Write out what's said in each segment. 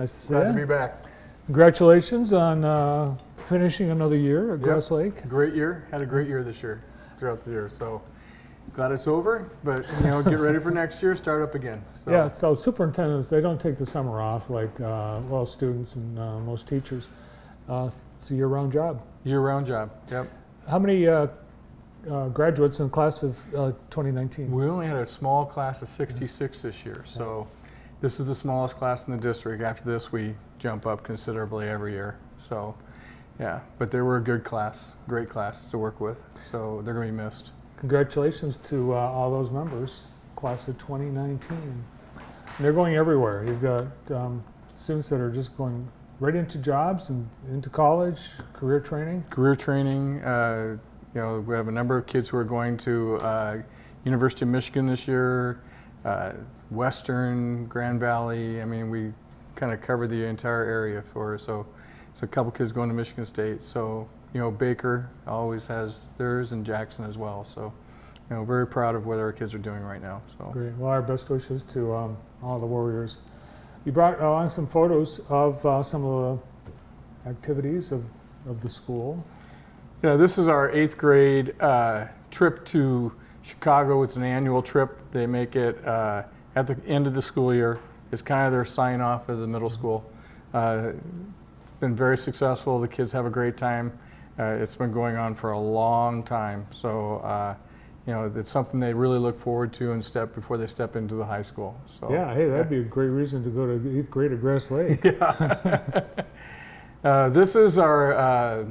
Nice to see Glad to you. be back. Congratulations on finishing another year at Grass Lake. Great year. Had a great year this year, throughout the year. So glad it's over, but get ready for next year, start up again. So. Yeah, so superintendents, they don't take the summer off like, students and most teachers. It's a year-round job. Year-round job, yep. How many graduates in the class of 2019? We only had a small class of 66 this year, so this is the smallest class in the district. After this, we jump up considerably every year. So, yeah, but they were a good class, great class to work with, so they're going to be missed. Congratulations to all those members, class of 2019. And they're going everywhere. You've got students that are just going right into jobs and into college, career training. Career training, we have a number of kids who are going to University of Michigan this year, Western, Grand Valley. I mean, we kind of cover the entire area so it's a couple kids going to Michigan State. So, Baker always has theirs and Jackson as well. So, very proud of what our kids are doing right now. So great. Well, our best wishes to all the Warriors. You brought along some photos of some of the activities of the school. Yeah, this is our 8th grade trip to Chicago. It's an annual trip. They make it at the end of the school year. It's kind of their sign off of the middle school. It's been very successful. The kids have a great time. It's been going on for a long time. So, it's something they really look forward to before they step into the high school. So, yeah, hey, that'd be a great reason to go to 8th grade at Grass Lake. Yeah. This is our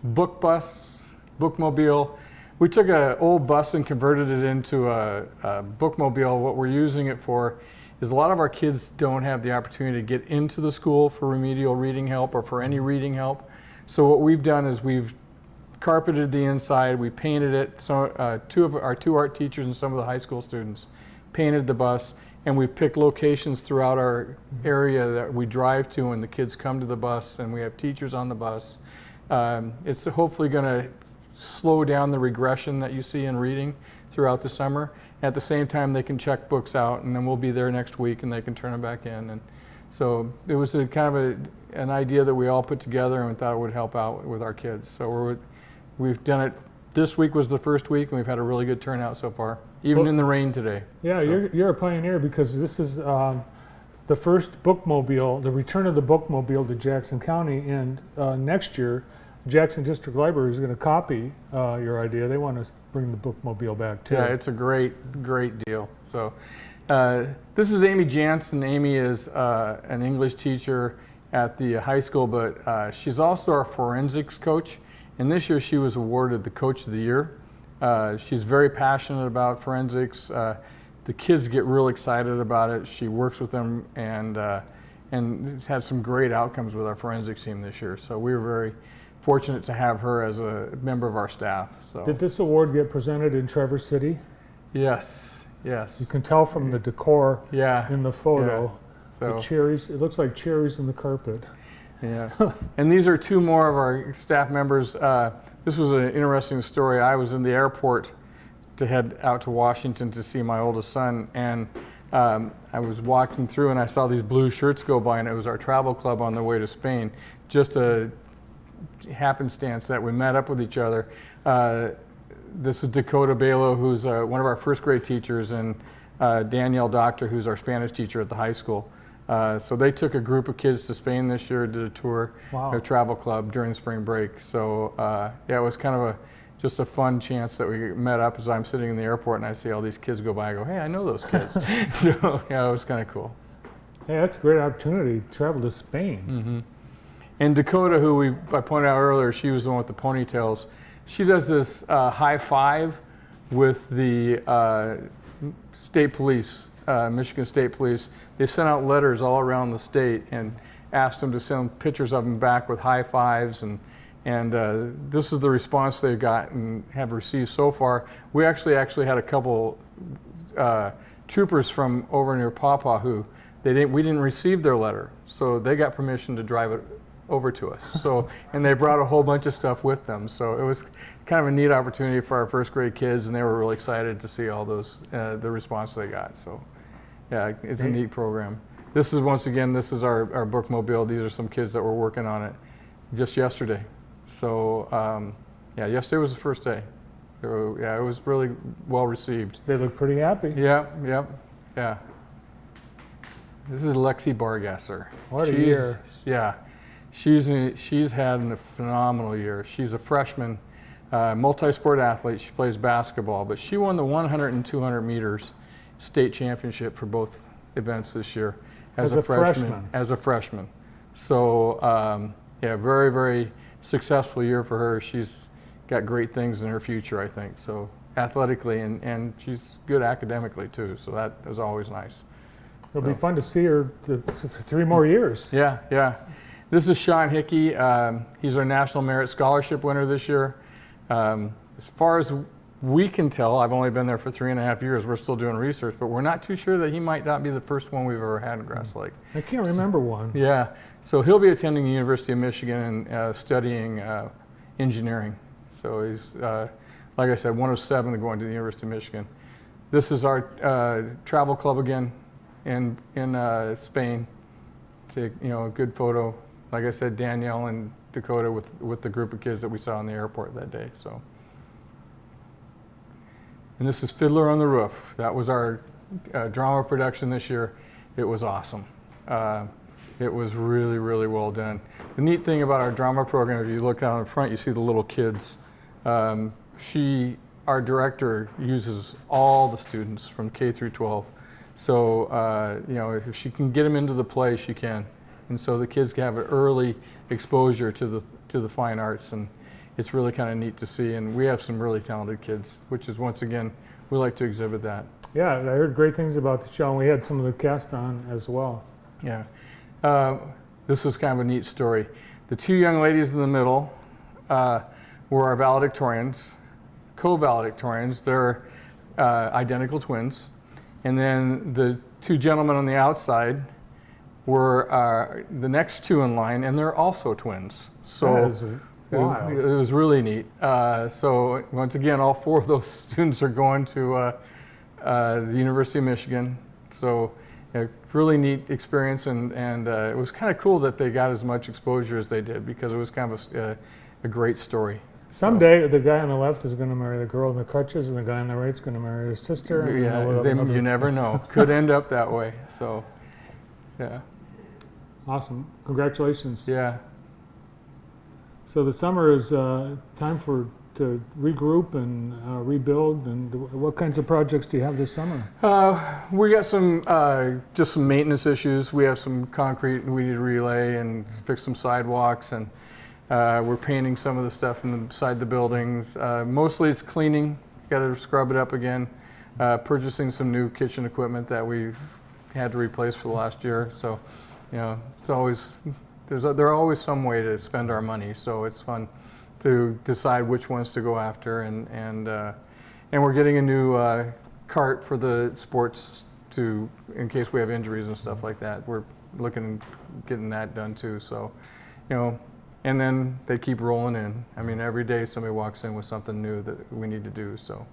bookmobile. We took an old bus and converted it into a bookmobile. What we're using it for is a lot of our kids don't have the opportunity to get into the school for remedial reading help or for any reading help. So what we've done is we've carpeted the inside, we painted it. So two art teachers and some of the high school students painted the bus, and we've picked locations throughout our area that we drive to and the kids come to the bus, and we have teachers on the bus. It's hopefully going to slow down the regression that you see in reading throughout the summer. At the same time, they can check books out, and then we'll be there next week and they can turn them back in. And so it was an idea that we all put together and we thought it would help out with our kids. So we've done it. This week was the first week, and we've had a really good turnout so far, even in the rain today. Yeah, so. You're a pioneer because this is the first bookmobile, the return of the bookmobile to Jackson County, and next year, Jackson District Library is going to copy your idea. They want to bring the bookmobile back too. Yeah, it's a great deal. So this is Amy Jansen. Amy is an English teacher at the high school, but she's also our forensics coach. And this year she was awarded the Coach of the Year. She's very passionate about forensics. The kids get real excited about it. She works with them and had some great outcomes with our forensics team this year. So we were very fortunate to have her as a member of our staff. So. Did this award get presented in Traverse City? Yes. You can tell from the decor in the photo. Yeah. So. The cherries, it looks like cherries in the carpet. Yeah, and these are two more of our staff members. This was an interesting story. I was in the airport to head out to Washington to see my oldest son, and I was walking through and I saw these blue shirts go by, and it was our travel club on the way to Spain. Just a happenstance that we met up with each other. This is Dakota Balo, who's one of our first grade teachers, and Danielle Doctor, who's our Spanish teacher at the high school. So they took a group of kids to Spain this year, did a tour, a travel club during spring break. So it was kind of just a fun chance that we met up as I'm sitting in the airport and I see all these kids go by. I go, hey, I know those kids. So yeah, it was kind of cool. Hey, that's a great opportunity to travel to Spain. Mm-hmm. And Dakota, who I pointed out earlier, she was the one with the ponytails. She does this high five with the state police. Michigan State Police. They sent out letters all around the state and asked them to send pictures of them back with high fives, and this is the response they got and have received so far. We actually had a couple troopers from over near Pawpaw who we didn't receive their letter, so they got permission to drive it over to us. So, and they brought a whole bunch of stuff with them. So it was kind of a neat opportunity for our first grade kids, and they were really excited to see all those, the response they got. So yeah, it's a neat program. this is, once again, this is our bookmobile. These are some kids that were working on it just yesterday. So yeah, yesterday was the first day. So, yeah, it was really well received. They look pretty happy. Yeah. This is Lexi Bargasser. What a year. Yeah, she's had a phenomenal year. She's a freshman, multi-sport athlete. She plays basketball, but she won the 100 and 200 meters state championship for both events this year as a freshman. As a freshman. So yeah, very, very successful year for her. She's got great things in her future, I think. So athletically, and she's good academically too. So that is always nice. It'll be fun to see her for 3 more years. Yeah. This is Sean Hickey. He's our National Merit Scholarship winner this year. As far as we can tell, I've only been there for 3.5 years. We're still doing research, but we're not too sure that he might not be the first one we've ever had in Grass Lake. I can't remember one. Yeah, so he'll be attending the University of Michigan and studying engineering. So he's, like I said, one of 7 going to the University of Michigan. This is our travel club again in Spain. Take, a good photo. Like I said, Danielle and Dakota with the group of kids that we saw in the airport that day. So, and this is Fiddler on the Roof. That was our drama production this year. It was awesome. It was really, really well done. The neat thing about our drama program, if you look out in front, you see the little kids. Our director uses all the students from K through 12. So, if she can get them into the play, she can. And so the kids can have an early exposure to the fine arts, and it's really kind of neat to see. And we have some really talented kids, which is, once again, we like to exhibit that. Yeah, I heard great things about the show, and we had some of the cast on as well. Yeah. This was kind of a neat story. The 2 young ladies in the middle were our valedictorians, co-valedictorians. They're identical twins. And then the 2 gentlemen on the outside were the next 2 in line, and they're also twins. So wild. it was really neat. So once again, all 4 of those students are going to the University of Michigan. So really neat experience, and it was kind of cool that they got as much exposure as they did, because it was kind of a great story. Someday, the guy on the left is going to marry the girl in the crutches, and the guy on the right is going to marry his sister. And Yeah, you never know. Could end up that way. So, yeah. Awesome. Congratulations. Yeah. So the summer is time to regroup and rebuild. And what kinds of projects do you have this summer? We got some just some maintenance issues. We have some concrete we need to relay and fix some sidewalks, and we're painting some of the stuff inside the buildings. Mostly it's cleaning. Got to scrub it up again. Purchasing some new kitchen equipment that we've had to replace for the last year. So, it's always there's always some way to spend our money. So it's fun to decide which ones to go after, and we're getting a new cart for the sports in case we have injuries and stuff like that. We're looking at getting that done too. So, and then they keep rolling in. I mean, every day somebody walks in with something new that we need to do. So,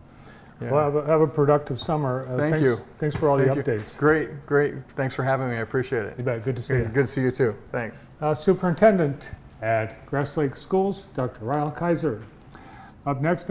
yeah. Well, have a productive summer. Thank you. Thanks for all the updates. Great. Thanks for having me. I appreciate it. You bet. Good to see you. Good to see you too. Thanks. Superintendent at Grass Lake Schools, Dr. Ryle Kaiser. Up next.